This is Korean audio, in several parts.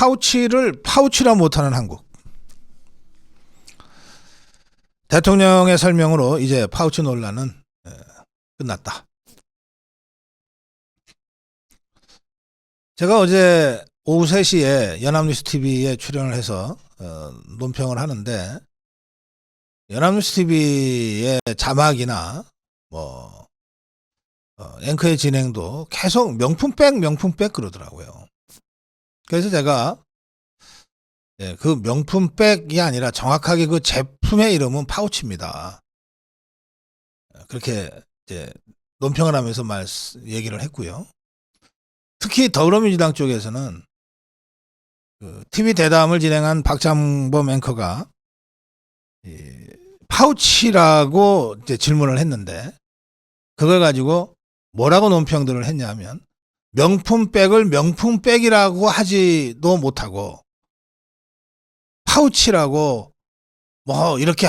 파우치를 파우치라 못하는 한국. 대통령의 설명으로 이제 파우치 논란은 끝났다. 제가 어제 오후 3시에 연합뉴스 TV에 출연을 해서 논평을 하는데, 연합뉴스 TV의 자막이나 뭐 앵커의 진행도 계속 명품백 그러더라고요. 그래서 제가 그 명품백이 아니라 정확하게 그 제품의 이름은 파우치입니다. 그렇게 이제 논평을 하면서 얘기를 했고요. 특히 더불어민주당 쪽에서는 그 TV 대담을 진행한 박장범 앵커가 파우치라고 이제 질문을 했는데, 그걸 가지고 뭐라고 논평들을 했냐면, 명품백을 명품백이라고 하지도 못하고 파우치라고 뭐 이렇게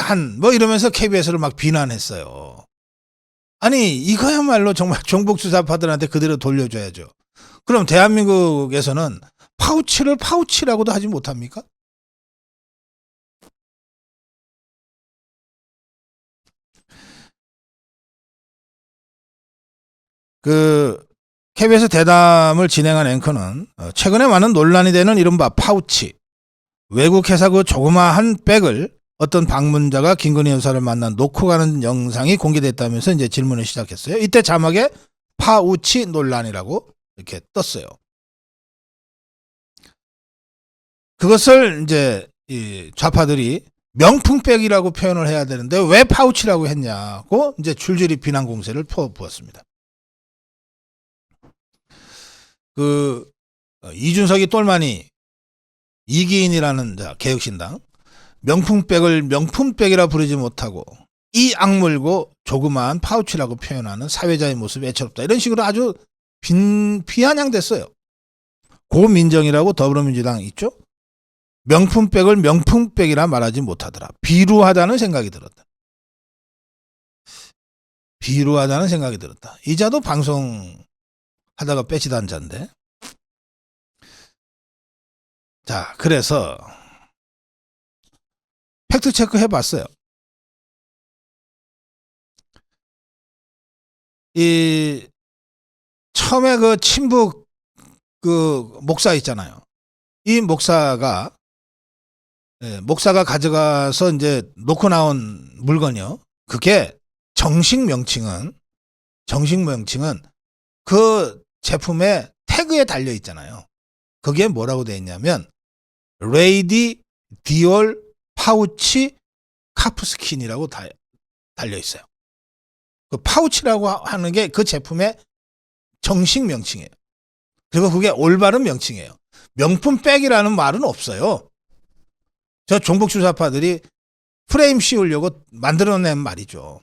이러면서 KBS를 막 비난했어요. 아니, 이거야말로 정말 종북주사파들한테 그대로 돌려줘야죠. 그럼 대한민국에서는 파우치를 파우치라고도 하지 못합니까? 그 KBS 대담을 진행한 앵커는 최근에 많은 논란이 되는 이른바 파우치, 외국 회사 그 조그마한 백을 어떤 방문자가 김건희 여사를 만나 놓고 가는 영상이 공개됐다면서 이제 질문을 시작했어요. 이때 자막에 파우치 논란이라고 이렇게 떴어요. 그것을 이제 이 좌파들이 명품백이라고 표현을 해야 되는데 왜 파우치라고 했냐고 이제 줄줄이 비난 공세를 퍼부었습니다. 그 이준석이 똘마니 이기인이라는 개혁신당, 명품백을 명품백이라 부르지 못하고 이 악물고 조그마한 파우치라고 표현하는 사회자의 모습이 애처롭다, 이런 식으로 아주 비아냥됐어요. 고민정이라고 더불어민주당 있죠? 명품백을 명품백이라 말하지 못하더라. 비루하다는 생각이 들었다. 이자도 방송하다가 빼지단 자인데. 자, 그래서 팩트체크 해봤어요. 이 처음에 그 친북 그 목사 있잖아요. 이 목사가 가져가서 이제 놓고 나온 물건이요. 그게 정식 명칭은 그 제품의 태그에 달려 있잖아요. 그게 뭐라고 되어 있냐면 레이디 디올 파우치 카프스킨이라고 달려 있어요. 그 파우치라고 하는 게 그 제품의 정식 명칭이에요. 그리고 그게 올바른 명칭이에요. 명품백이라는 말은 없어요. 저 종북주사파들이 프레임 씌우려고 만들어낸 말이죠.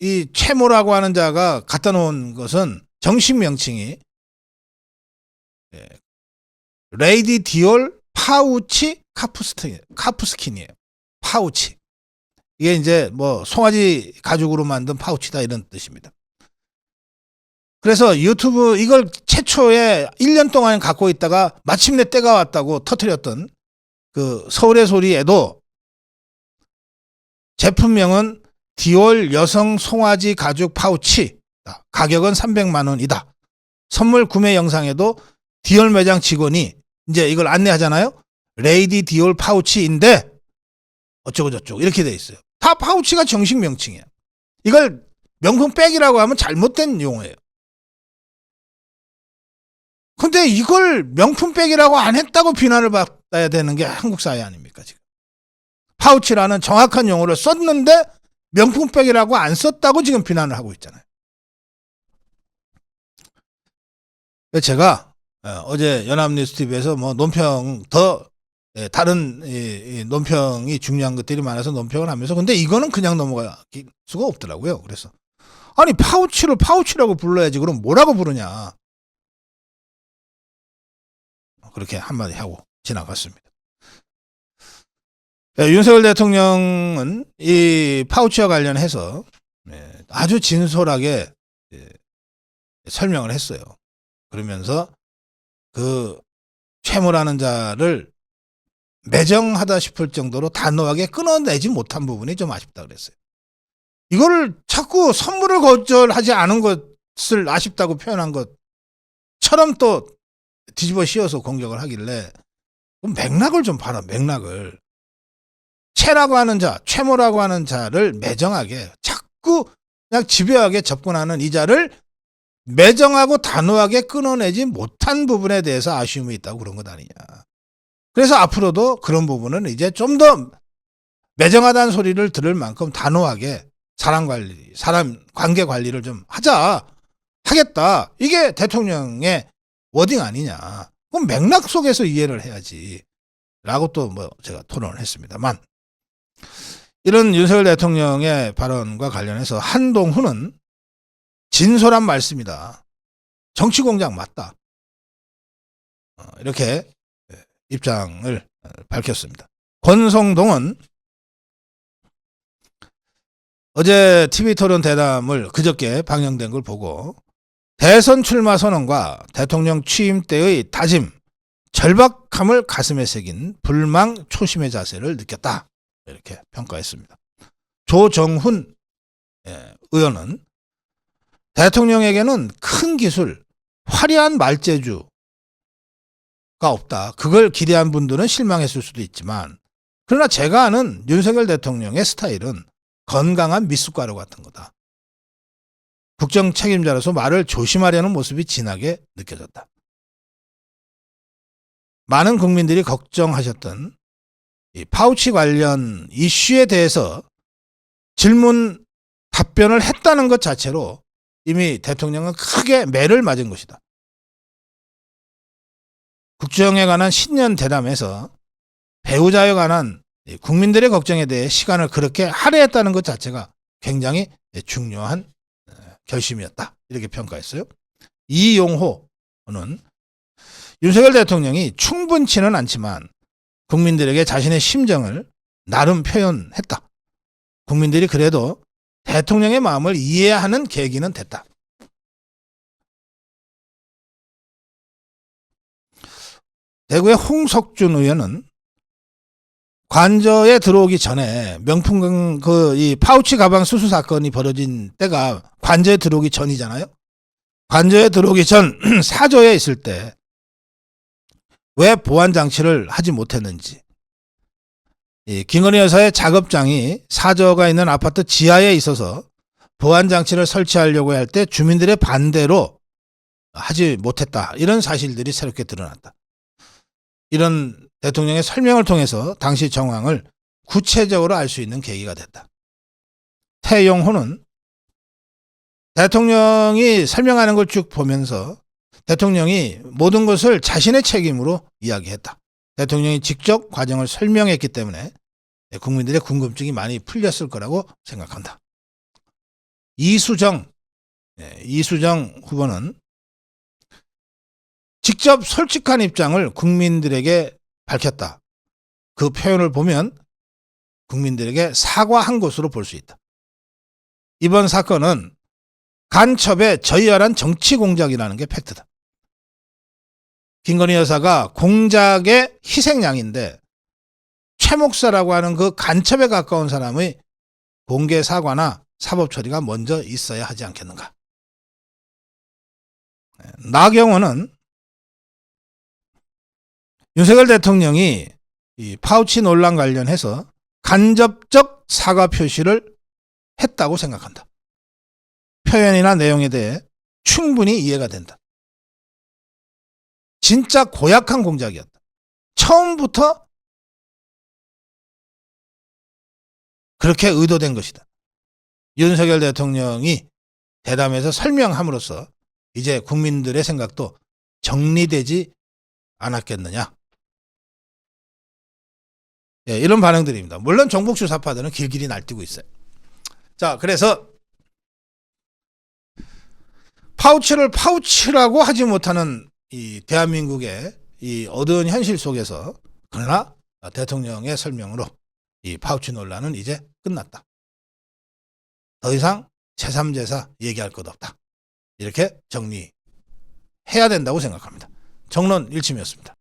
이 최모라고 하는 자가 갖다 놓은 것은 정식 명칭이 레이디 디올 파우치 카프스킨이에요. 파우치. 이게 이제 뭐 송아지 가죽으로 만든 파우치다, 이런 뜻입니다. 그래서 유튜브 이걸 최초에 1년 동안 갖고 있다가 마침내 때가 왔다고 터뜨렸던 그 서울의 소리에도 제품명은 디올 여성 송아지 가죽 파우치, 가격은 300만 원이다. 선물 구매 영상에도 디올 매장 직원이 이제 이걸 안내하잖아요. 레이디 디올 파우치인데 어쩌고 저쩌고 이렇게 돼 있어요. 다 파우치가 정식 명칭이에요. 이걸 명품백이라고 하면 잘못된 용어예요. 근데 이걸 명품백이라고 안 했다고 비난을 받아야 되는 게 한국 사회 아닙니까, 지금? 파우치라는 정확한 용어를 썼는데 명품백이라고 안 썼다고 지금 비난을 하고 있잖아요. 제가 어제 연합뉴스 TV에서 뭐 논평 다른 논평이 중요한 것들이 많아서 논평을 하면서, 근데 이거는 그냥 넘어갈 수가 없더라고요. 그래서 아니, 파우치를 파우치라고 불러야지 그럼 뭐라고 부르냐, 그렇게 한마디 하고 지나갔습니다. 윤석열 대통령은 이 파우치와 관련해서 아주 진솔하게 설명을 했어요. 그러면서 그 최모라는 자를 매정하다 싶을 정도로 단호하게 끊어내지 못한 부분이 좀 아쉽다 그랬어요. 이거를 자꾸 선물을 거절하지 않은 것을 아쉽다고 표현한 것처럼 또 뒤집어 씌워서 공격을 하길래 맥락을 좀 봐라. 맥락을. 최라고 하는 자, 최모라고 하는 자를 매정하게 자꾸 그냥 집요하게 접근하는 이 자를 매정하고 단호하게 끊어내지 못한 부분에 대해서 아쉬움이 있다고 그런 것 아니냐. 그래서 앞으로도 그런 부분은 이제 좀 더 매정하다는 소리를 들을 만큼 단호하게 사람 관계 관리를 좀 하겠다. 이게 대통령의 워딩 아니냐. 그럼 맥락 속에서 이해를 해야지. 라고 또 제가 토론을 했습니다만, 이런 윤석열 대통령의 발언과 관련해서 한동훈은 진솔한 말씀이다. 정치 공작 맞다. 이렇게 입장을 밝혔습니다. 권성동은 어제 TV토론 대담을 그저께 방영된 걸 보고 대선 출마 선언과 대통령 취임 때의 다짐, 절박함을 가슴에 새긴 불망 초심의 자세를 느꼈다. 이렇게 평가했습니다. 조정훈 의원은 대통령에게는 큰 기술, 화려한 말재주가 없다. 그걸 기대한 분들은 실망했을 수도 있지만, 그러나 제가 아는 윤석열 대통령의 스타일은 건강한 미숫가루 같은 거다. 국정 책임자로서 말을 조심하려는 모습이 진하게 느껴졌다. 많은 국민들이 걱정하셨던 이 파우치 관련 이슈에 대해서 질문 답변을 했다는 것 자체로 이미 대통령은 크게 매를 맞은 것이다. 국정에 관한 신년 대담에서 배우자에 관한 국민들의 걱정에 대해 시간을 그렇게 할애했다는 것 자체가 굉장히 중요한 결심이었다. 이렇게 평가했어요. 이용호는 윤석열 대통령이 충분치는 않지만 국민들에게 자신의 심정을 나름 표현했다. 국민들이 그래도 대통령의 마음을 이해하는 계기는 됐다. 대구의 홍석준 의원은 관저에 들어오기 전에 명품 이 파우치 가방 수수 사건이 벌어진 때가 관저에 들어오기 전이잖아요. 관저에 들어오기 전 사저에 있을 때 왜 보안 장치를 하지 못했는지, 이 김건희 여사의 작업장이 사저가 있는 아파트 지하에 있어서 보안 장치를 설치하려고 할 때 주민들의 반대로 하지 못했다. 이런 사실들이 새롭게 드러났다. 이런 대통령의 설명을 통해서 당시 정황을 구체적으로 알 수 있는 계기가 됐다. 태용호는 대통령이 설명하는 걸 쭉 보면서 대통령이 모든 것을 자신의 책임으로 이야기했다. 대통령이 직접 과정을 설명했기 때문에 국민들의 궁금증이 많이 풀렸을 거라고 생각한다. 이수정 후보는 직접 솔직한 입장을 국민들에게 밝혔다. 그 표현을 보면 국민들에게 사과한 것으로 볼 수 있다. 이번 사건은 간첩의 저희열한 정치 공작이라는 게 팩트다. 김건희 여사가 공작의 희생양인데 최 목사라고 하는 그 간첩에 가까운 사람의 공개 사과나 사법 처리가 먼저 있어야 하지 않겠는가. 나경원은 윤석열 대통령이 이 파우치 논란 관련해서 간접적 사과 표시를 했다고 생각한다. 표현이나 내용에 대해 충분히 이해가 된다. 진짜 고약한 공작이었다. 처음부터 그렇게 의도된 것이다. 윤석열 대통령이 대담에서 설명함으로써 이제 국민들의 생각도 정리되지 않았겠느냐. 이런 반응들입니다. 물론 정복 주사파들은 길길이 날뛰고 있어요. 자, 그래서 파우치를 파우치라고 하지 못하는 이 대한민국의 이 어두운 현실 속에서, 그러나 대통령의 설명으로 이 파우치 논란은 이제 끝났다. 더 이상 제3제사 얘기할 것 없다. 이렇게 정리해야 된다고 생각합니다. 정론 1침이었습니다.